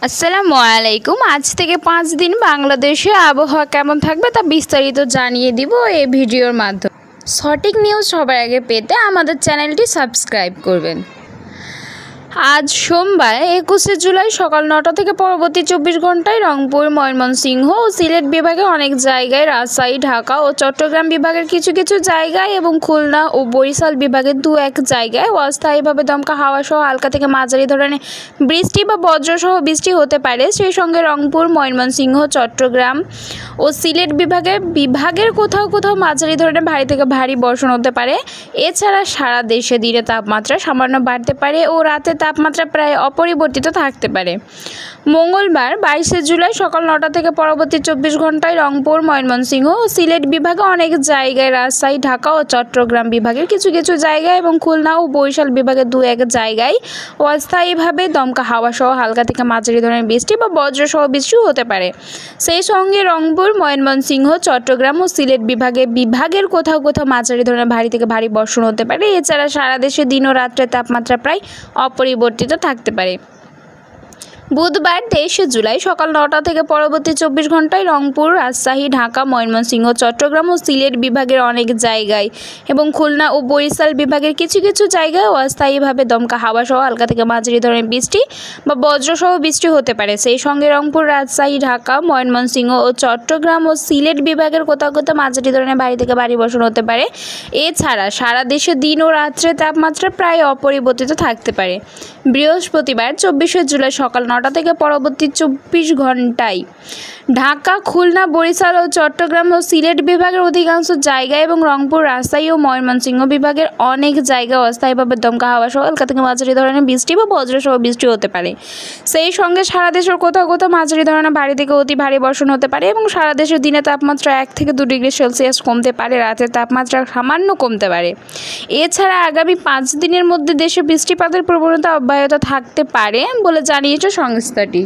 আসসালামু আলাইকুম। আজ থেকে 5 দিন বাংলাদেশে আবহাওয়া কেমন থাকবে তা বিস্তারিত জানিয়ে দিব এই ভিডিওর মাধ্যমে। সঠিক নিউজ সবার আগে পেতে আমাদের চ্যানেলটি সাবস্ক্রাইব করবেন। আজ সোমবার 21 জুলাই সকাল 9টা থেকে পরবর্তী 24 ঘন্টায় রংপুর, ময়মনসিংহ ও সিলেট বিভাগের অনেক জায়গায়, রাজশাহী, ঢাকা ও চট্টগ্রাম বিভাগের কিছু কিছু জায়গায় এবং খুলনা ও বরিশাল বিভাগের 2-1 জায়গায় অস্থায়ীভাবে দমকা হাওয়া সহ হালকা থেকে মাঝারি ধরনের বৃষ্টি বা বজ্রসহ বৃষ্টি হতে পারে। সেই সঙ্গে রংপুর, ময়মনসিংহ, চট্টগ্রাম ও সিলেট বিভাগের কোথাও কোথাও মাঝারি ধরনের ভারী থেকে ভারী বর্ষণ হতে পারে। এছাড়া সারা দেশে দিনে তাপমাত্রা সামান্য বাড়তে পারে ও রাতে তাপমাত্রা প্রায় অপরিবর্তিত থাকতে পারে। মঙ্গলবার 22 জুলাই সকাল 9টা থেকে পরবর্তী 24 ঘন্টায় রংপুর, ময়মনসিংহ ও সিলেট বিভাগে অনেক জায়গায়, রাজশাহী, ঢাকা ও চট্টগ্রাম বিভাগের কিছু কিছু জায়গায় এবং খুলনা ও বরিশাল বিভাগের 2-1 জায়গায় অস্থায়ীভাবে দমকা হাওয়া সহ হালকা থেকে মাঝারি ধরনের বৃষ্টি বা বজ্রসহ বৃষ্টি হতে পারে। সেই সঙ্গে রংপুর, ময়মনসিংহ, চট্টগ্রাম ও সিলেট বিভাগের কোথাও কোথাও মাঝারি ধরনের ভারী থেকে ভারী বর্ষণ হতে পারে। এছাড়া সারা দেশে দিন ও রাত্রের তাপমাত্রা প্রায় অপরিবর্তিত থাকতে পারে। বুধবার 23 জুলাই সকাল 9টা থেকে পরবর্তী 24 ঘন্টায় রংপুর, রাজশাহী, ঢাকা, ময়মনসিংহ, চট্টগ্রাম ও সিলেট বিভাগের অনেক জায়গায় এবং খুলনা ও বরিশাল বিভাগের কিছু কিছু জায়গায় অস্থায়ীভাবে দমকা হাওয়া সহ হালকা থেকে মাঝারি ধরনের বৃষ্টি বা বজ্রসহ বৃষ্টি হতে পারে। সেই সঙ্গে রংপুর, রাজশাহী, ঢাকা, ময়মনসিংহ ও চট্টগ্রাম ও সিলেট বিভাগের কোথাও কোথাও মাঝারি ধরনের ভারী থেকে ভারী বর্ষণ হতে পারে। এছাড়া সারা দেশে দিন ও রাত্রে তাপমাত্রা প্রায় অপরিবর্তিত থাকতে পারে। বৃহস্পতিবার 24 জুলাই সকাল 9টা থেকে পরবর্তী 24 ঘন্টায় ঢাকা, খুলনা, বরিশাল ও চট্টগ্রাম ও সিলেট বিভাগের অধিকাংশ জায়গায় এবং রংপুর, রাজশাহী ও ময়মনসিংহ বিভাগের অনেক জায়গায় অস্থায়ীভাবে দমকা হাওয়া সহ হালকা থেকে মাঝারি ধরনের বৃষ্টি বা বজ্রসহ বৃষ্টি হতে পারে। সেই সঙ্গে সারা দেশের কোথাও কোথাও মাঝারি ধরনের ভারী থেকে অতি ভারী বর্ষণ হতে পারে এবং সারা দেশের দিনে তাপমাত্রা 1 থেকে 2 ডিগ্রি সেলসিয়াস কমতে পারে, রাতের তাপমাত্রা সামান্য কমতে পারে। এছাড়া আগামী 5 দিনের মধ্যে দেশে বৃষ্টিপাতের প্রবণতা অব্যাহত থাকতে পারে বলে জানিয়েছে সংস্থাটি।